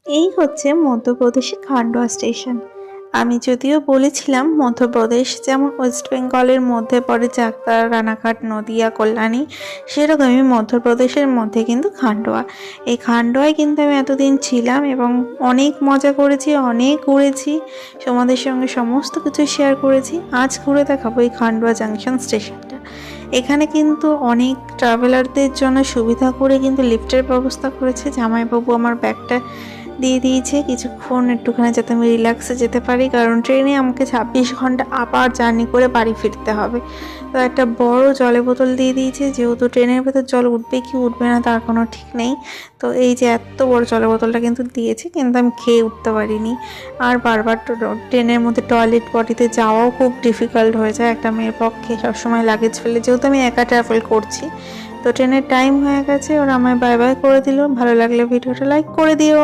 এই হচ্ছে মধ্যপ্রদেশের খান্ডোয়া স্টেশন। আমি যদিও বলেছিলাম মধ্যপ্রদেশ যেমন ওয়েস্ট বেঙ্গলের মধ্যে পড়ে চাকদা, রানাঘাট, নদিয়া, কল্যাণী, সেরকমই মধ্যপ্রদেশের মধ্যে কিন্তু খান্ডোয়া। এই খান্ডোয়ায় কিন্তু আমি এতদিন ছিলাম এবং অনেক মজা করেছি, অনেক ঘুরেছি, তোমাদের সঙ্গে সমস্ত কিছু শেয়ার করেছি। আজ ঘুরে দেখাবো এই খান্ডোয়া জাংশন স্টেশনটা। এখানে কিন্তু অনেক ট্রাভেলারদের জন্য সুবিধা করে কিন্তু লিফটের ব্যবস্থা করেছে। জামাইবাবু আমার ব্যাগটা দিয়ে দিয়েছে কিছুক্ষণ একটুখানি, যাতে আমি রিল্যাক্সে যেতে পারি, কারণ ট্রেনে আমাকে 26 ঘন্টা আবার জার্নি করে বাড়ি ফিরতে হবে। তো একটা বড় জলের বোতল দিয়ে দিয়েছে, যেহেতু ট্রেনের ভেতর জল উঠবে কি উঠবে না তার কোনো ঠিক নেই। তো এই যে এত বড় জলের বোতলটা কিন্তু দিয়েছে, কিন্তু আমি খেয়ে উঠতে পারিনি। আর বারবার ট্রেনের মধ্যে টয়লেট পটিতে যাওয়াও খুব ডিফিকাল্ট হয়ে যায় একটা মেয়ের পক্ষে সবসময় লাগেজ ফেলে, যেহেতু আমি একা ট্রাভেল করছি। তো ট্রেনের টাইম হয়ে গেছে, ওরা আমায় বাই বাই করে দিল। ভালো লাগলে ভিডিওটা লাইক করে দিও।